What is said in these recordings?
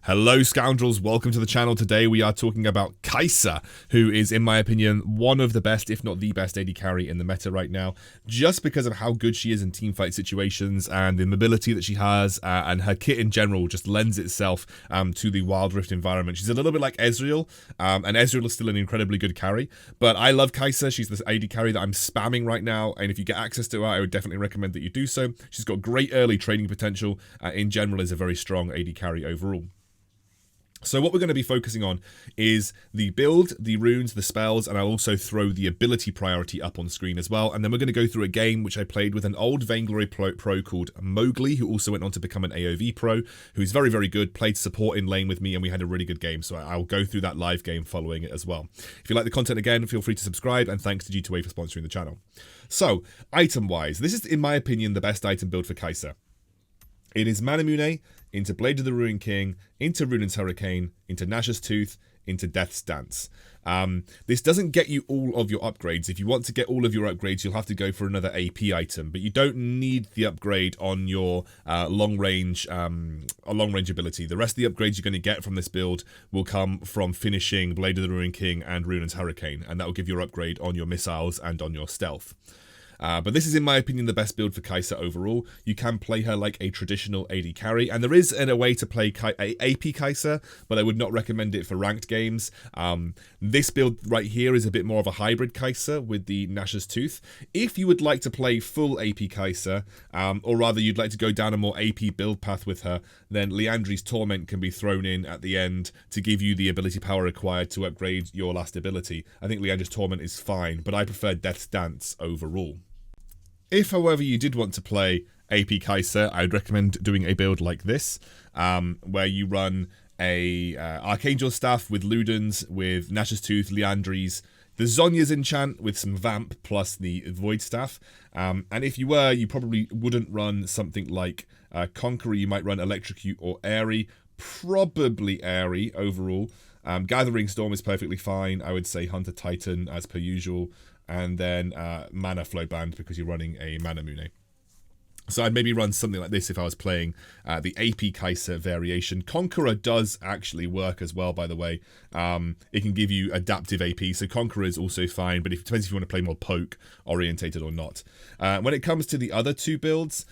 Hello scoundrels, welcome to the channel. Today we are talking about Kaisa, who is in my opinion one of the best, if not the best AD carry in the meta right now, just because of how good she is in teamfight situations and the mobility that she has, and her kit in general just lends itself to the Wildrift environment. She's a little bit like Ezreal, and Ezreal is still an incredibly good carry, but I love Kaisa. She's the AD carry that I'm spamming right now, and if you get access to her, I would definitely recommend that you do so. She's got great early trading potential, in general is a very strong AD carry overall. So what we're going to be focusing on is the build, the runes, the spells, and I'll also throw the ability priority up on screen as well. And then we're going to go through a game which I played with an old Vainglory pro called Mowgli, who also went on to become an AOV pro, who's very, very good, played support in lane with me, and we had a really good game. So I'll go through that live game following it as well. If you like the content again, feel free to subscribe, and thanks to G2A for sponsoring the channel. So, item-wise, this is, in my opinion, the best item build for Kaisa. It is Manamune into Blade of the Ruined King, into Ruin's Hurricane, into Nash's Tooth, into Death's Dance. This doesn't get you all of your upgrades. If you want to get all of your upgrades, you'll have to go for another AP item, but you don't need the upgrade on your long range ability. The rest of the upgrades you're going to get from this build will come from finishing Blade of the Ruined King and Ruin's Hurricane, and that will give your upgrade on your missiles and on your stealth. But this is, in my opinion, the best build for Kaisa overall. You can play her like a traditional AD carry, and there is a way to play AP Kaisa, but I would not recommend it for ranked games. This build right here is a bit more of a hybrid Kaisa with the Nash's Tooth. If you would like to play full AP Kaisa, or rather you'd like to go down a more AP build path with her, then Liandry's Torment can be thrown in at the end to give you the ability power required to upgrade your last ability. I think Liandry's Torment is fine, but I prefer Death's Dance overall. If, however, you did want to play AP Kaisa, I would recommend doing a build like this, where you run a Archangel Staff with Ludens, with Nash's Tooth, Liandry's, the Zhonya's Enchant with some Vamp, plus the Void Staff. And if you were, you probably wouldn't run something like Conqueror. You might run Electrocute or Airy, probably Airy overall. Gathering Storm is perfectly fine. I would say Hunter Titan as per usual. And then Mana Flow Band because you're running a Manamune. So I'd maybe run something like this if I was playing the AP Kaisa variation. Conqueror does actually work as well, by the way. It can give you adaptive AP, so Conqueror is also fine, but it depends if you want to play more poke orientated or not. When it comes to the other two builds,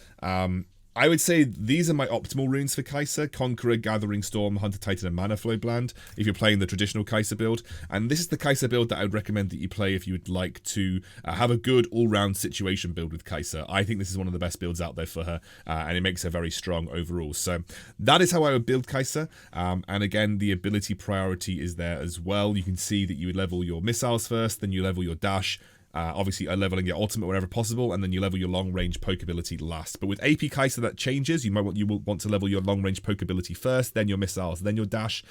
I would say these are my optimal runes for Kaisa: Conqueror, Gathering Storm, Hunter Titan, and Mana Flow Bland, if you're playing the traditional Kaisa build. And this is the Kaisa build that I would recommend that you play if you would like to have a good all-round situation build with Kaisa. I think this is one of the best builds out there for her, and it makes her very strong overall. So that is how I would build Kaisa. And again, the ability priority is there as well. You can see that you would level your missiles first, then you level your dash, obviously leveling your ultimate wherever possible, and then you level your long-range poke ability last. But with AP Kaisa that changes. You will want to level your long-range poke ability first, then your missiles, then your dash.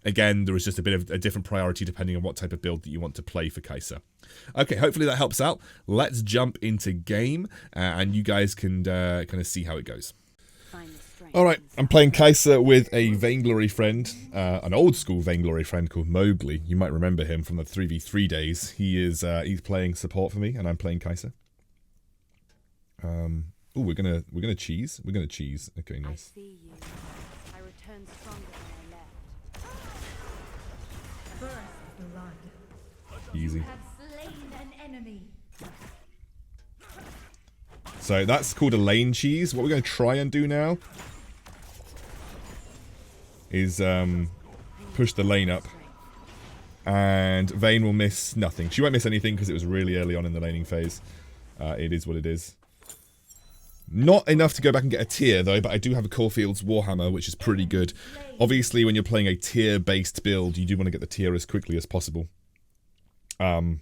Again, there is just a bit of a different priority depending on what type of build that you want to play for Kaisa. Okay, hopefully that helps out. Let's jump into game, and you guys can kind of see how it goes. Alright, I'm playing Kaisa with a Vainglory friend, an old school Vainglory friend called Mowgli. You might remember him from the 3v3 days. He's playing support for me, and I'm playing Kaisa. Oh, we're gonna cheese. We're gonna cheese. Okay, nice. I see you. I return stronger than I left. First blood. Easy. You have slain an enemy. So that's called a lane cheese. What we're gonna try and do now is push the lane up, and Vayne will miss nothing. She won't miss anything because it was really early on in the laning phase. It is what it is. Not enough to go back and get a tier though, but I do have a Caulfield's Warhammer, which is pretty good. Obviously, when you're playing a tier-based build, you do want to get the tier as quickly as possible. Okay.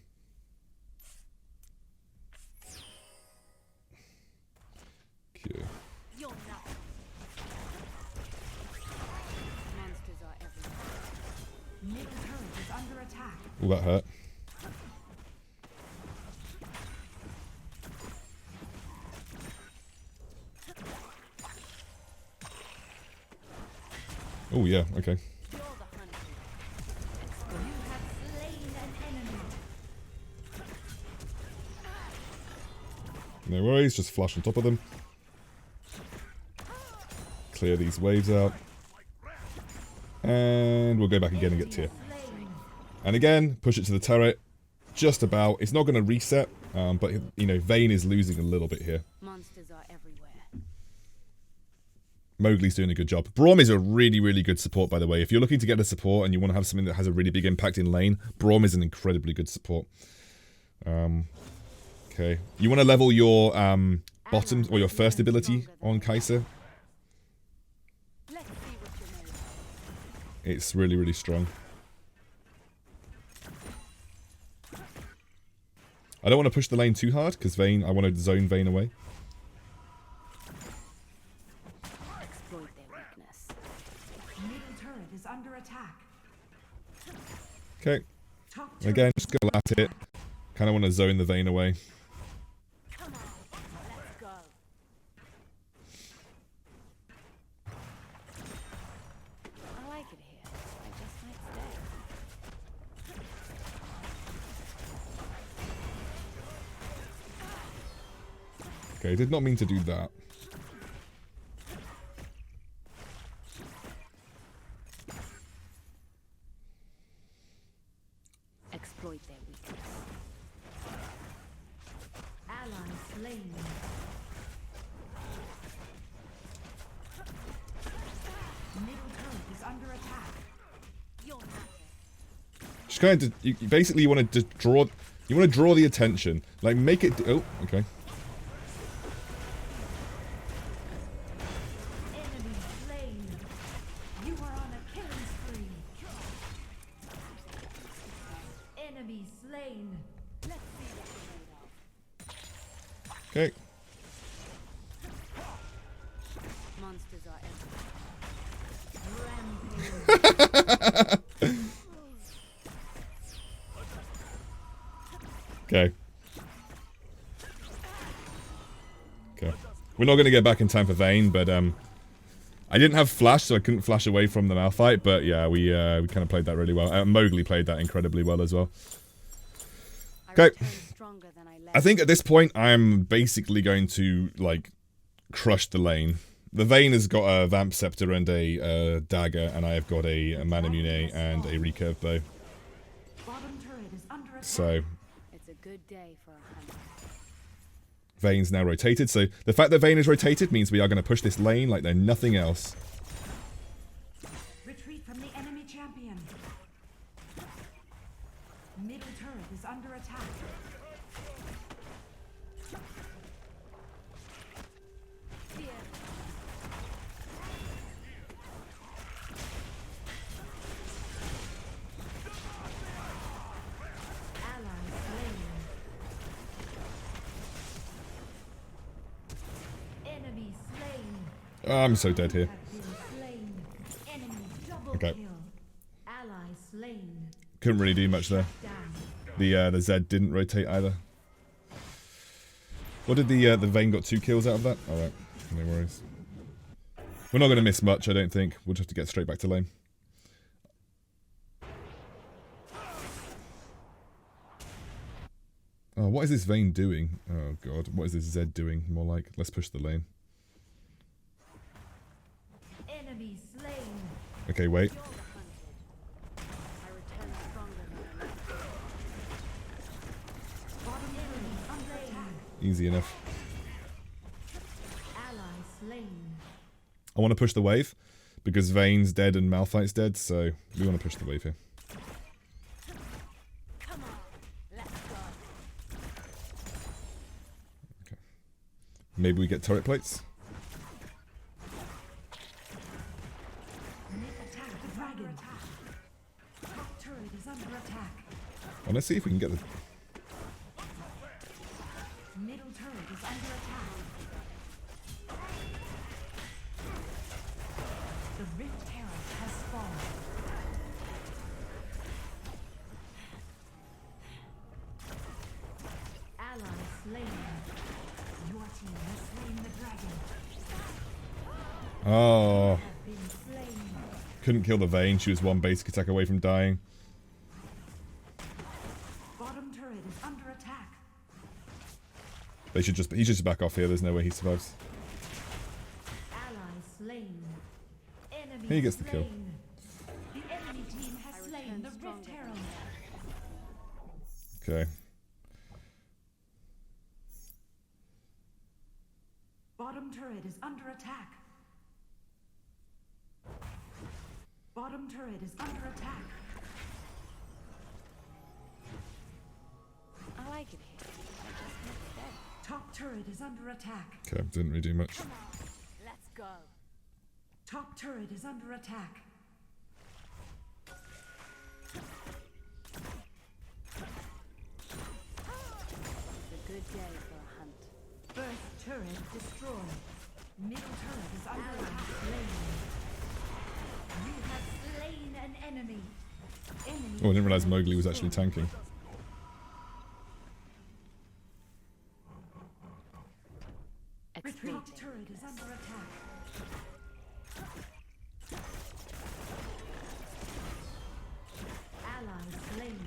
Oh, that hurt. Oh, yeah, okay. No worries, just flash on top of them. Clear these waves out. And we'll go back again and get tier. And again, push it to the turret. Just about. It's not going to reset, but, you know, Vayne is losing a little bit here. Monsters are everywhere. Mowgli's doing a good job. Braum is a really, really good support, by the way. If you're looking to get a support and you want to have something that has a really big impact in lane, Braum is an incredibly good support. Okay. You want to level your bottom or your first ability on Kaisa. Let's see what you're made of. It's really, really strong. I don't want to push the lane too hard because Vayne, I want to zone Vayne away. Exploit their weakness. Middle turret is under attack. Okay. Top turret Again, just go at it. Kind of want to zone the Vayne away. Come on, let's go. I like it here. I just might stay. Okay, did not mean to do that. Exploit their weakness. ally slain. Middle turret is under attack. You're nothing. Just kind of, basically you want to draw, you want to draw the attention. Like make it, oh, okay. Enemy slain. You are on a killing spree. Enemy slain. Let's see what you're made of. Okay. Monsters are everywhere. Rampage. Okay. Okay. We're not going to get back in time for Vayne, but I didn't have flash, so I couldn't flash away from the Malphite. But yeah, we kind of played that really well. Mowgli played that incredibly well as well. I Okay. return stronger than I left. I think at this point I'm basically going to like crush the lane. The Vayne has got a Vamp Scepter and a dagger, and I have got a Manamune and a recurve bow. Bottom turret is under attack. So It's a good day for a hunter. Vayne's now rotated. So the fact that Vayne is rotated means we are going to push this lane like they're nothing else. Retreat from the enemy champion. Middle turret is under attack. Ally slain. Enemy slain. Oh, I'm so dead here. Have been slain. Enemy double Okay. kill. Ally slain. Couldn't really do much there. Down. The Zed didn't rotate either. What did the Vayne got 2 kills out of that? Alright, no worries. We're not going to miss much, I don't think. We'll just have to get straight back to lane. Oh, what is this Vayne doing? Oh god, what is this Zed doing? More like, let's push the lane. Enemy slain. Okay, wait. You're the hunted. I return stronger than I left. Bottom enemy under attack. Easy enough. Ally slain. I want to push the wave, because Vayne's dead and Malphite's dead, so we want to push the wave here. Come on, let's go. Maybe we get turret plates? Attack the dragon. Top turret is under attack. Oh, let's see if we can get the... Middle turret is under attack. The Rift Herald has fallen. Ally slain. Your team has slain the dragon. Oh, Have been slain. couldn't kill the Vayne. She was one basic attack away from dying. Bottom turret is under attack. He should just back off here. There's no way he survives. Ally slain. Enemy He gets the kill. slain. Okay. Bottom turret is under attack. Bottom turret is under attack. I like it here. I just mixed that. Top turret is under attack. Okay, didn't really do much. Come on, let's go. Top turret is under attack. It's a good day for a hunt. First turret destroyed. Middle turret is under slain. You have slain an enemy. Enemy. Oh, I didn't realize Mowgli was actually tanking. Top turret is under attack. Ally slain.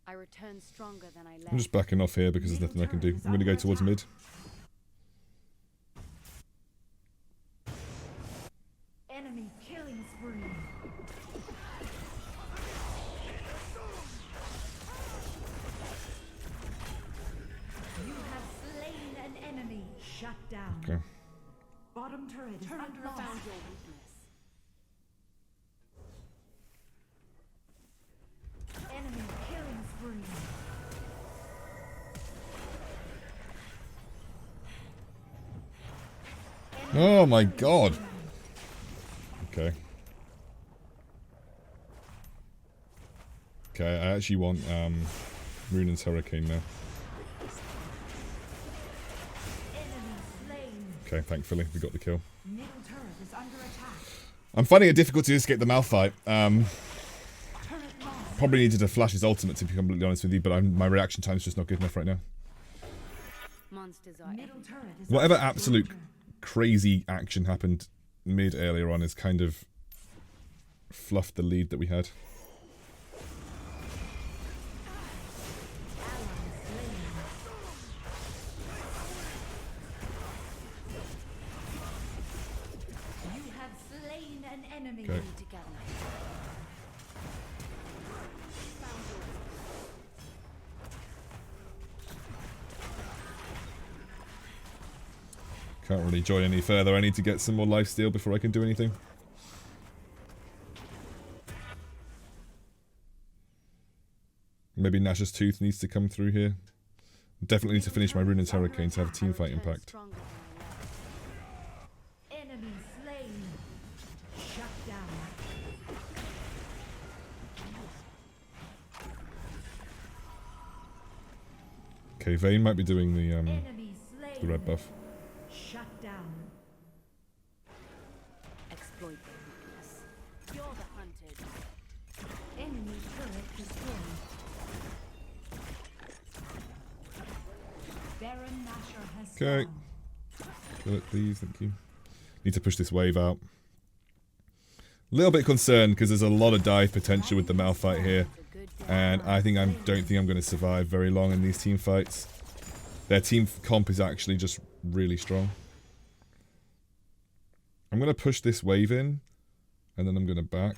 I return stronger than I left. I'm just backing off here because there's nothing I can do. I'm going to go towards mid. Enemy killing spree. You have slain an enemy. Shut down. Okay. Bottom turret is under Found attack. your weakness. Enemy killing spree. Oh my god. Okay. Okay, I actually want Runan's Hurricane now. Enemy slain. Okay, thankfully we got the kill. Middle turret is under attack. I'm finding it difficult to escape the Malphite. Turret lost. Probably needed to flash his ultimate to be completely honest with you, but my reaction time's just not good enough right now. Monsters are Middle everywhere. turret is Whatever under absolute danger. crazy action happened mid earlier on is kind of fluffed the lead that we had. Ally slain. You have slain an enemy. Okay. Need to gather. Found yours. Can't really join any further. I need to get some more lifesteal before I can do anything. Maybe Nash's Tooth needs to come through here. Definitely need to finish my Runan's Hurricane to have a team fight Return impact. stronger than I left. Enemy slain. Shut down. Okay, Vayne might be doing the Enemy slain. red buff. Shut down. Exploit their weakness. You're the hunted. Enemy turret destroyed. Baron Nashor has Okay. fallen. Kill it, please. Thank you. Need to push this wave out. A little bit concerned because there's a lot of dive potential with the Malphite here. It's a good day. And I don't think I'm going to survive very long in these team fights. Their team comp is actually just really strong. I'm going to push this wave in, and then I'm going to back.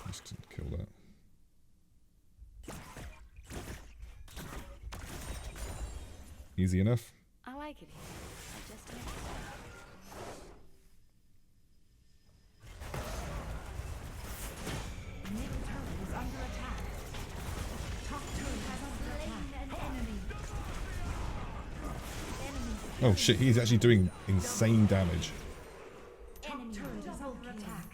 Just to kill that. Easy enough. I like it here. I just mixed that. Middle turret is under attack. Top turret has slain an enemy. Enemy Oh shit, he's actually doing insane damage. top turret is under attack.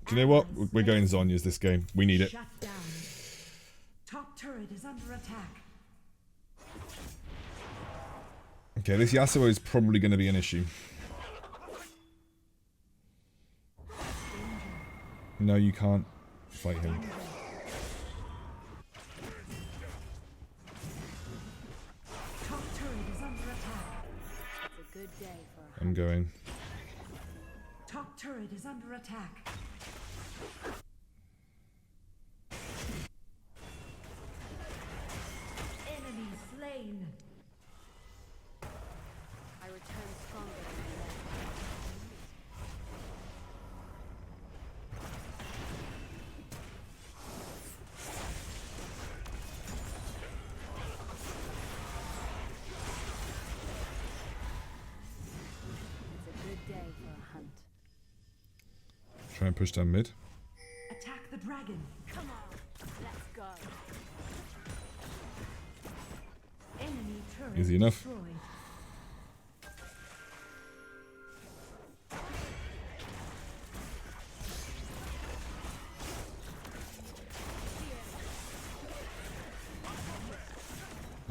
Do you know what? We're going Zhonya's this game. We need it. Shut down. Top turret is under attack. Okay, this Yasuo is probably going to be an issue. No, you can't fight him. Top turret is under attack. It's a good day for a I'm going. Top turret is under attack. Enemy slain. I return stronger than I left. try and push down mid. Attack the dragon. Come on, let's go. Enemy turret Easy enough. destroyed.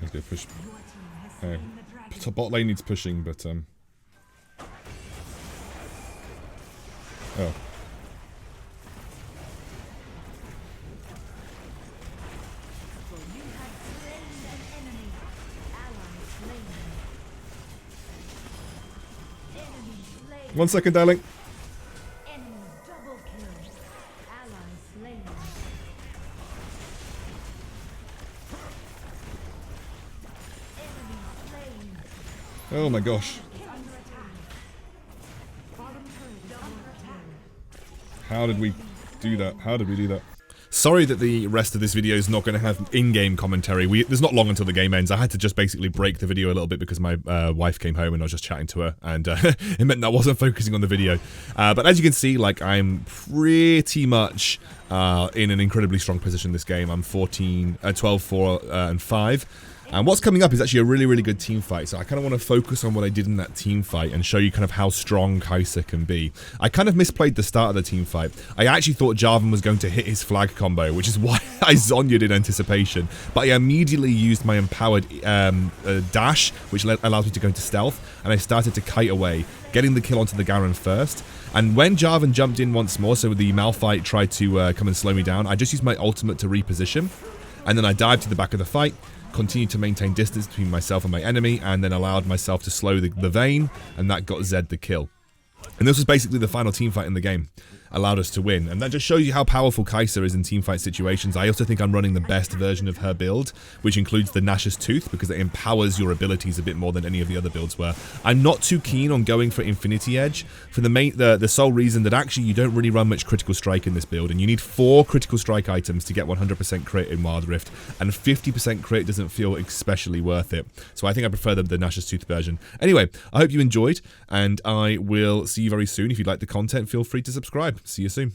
Let's go push. Your team has Oh. slain the dragon. So bot lane needs pushing, but oh. You have slain an enemy. Ally slain. Enemy slain. 1 second, darling. Enemy double kill. Ally slain. Enemy slain. Oh my gosh. Under attack. Bottom turret is under attack. How did we do that? How did we do that? Sorry that the rest of this video is not going to have in-game commentary. There's not long until the game ends. I had to just basically break the video a little bit because my wife came home and I was just chatting to her, and it meant that I wasn't focusing on the video. But as you can see, like, I'm pretty much in an incredibly strong position this game. I'm 12, 4, and 5. And what's coming up is actually a really, really good team fight. So I kind of want to focus on what I did in that team fight and show you kind of how strong Kaisa can be. I kind of misplayed the start of the team fight. I actually thought Jarvan was going to hit his flag combo, which is why I Zhonya'd in anticipation. But I immediately used my empowered dash, which allows me to go into stealth, and I started to kite away, getting the kill onto the Garen first. And when Jarvan jumped in once more, so the Malphite tried to come and slow me down, I just used my ultimate to reposition. And then I dived to the back of the fight, continued to maintain distance between myself and my enemy, and then allowed myself to slow the Vayne, and that got Zed the kill. And this was basically the final teamfight in the game. Allowed us to win, and that just shows you how powerful Kaisa is in teamfight situations. I also think I'm running the best version of her build, which includes the Nash's Tooth, because it empowers your abilities a bit more than any of the other builds were. I'm not too keen on going for Infinity Edge, for the sole reason that actually you don't really run much critical strike in this build, and you need 4 critical strike items to get 100% crit in Wildrift, and 50% crit doesn't feel especially worth it. So I think I prefer the Nash's Tooth version. Anyway, I hope you enjoyed, and I will see you very soon. If you like the content, feel free to subscribe. See you soon.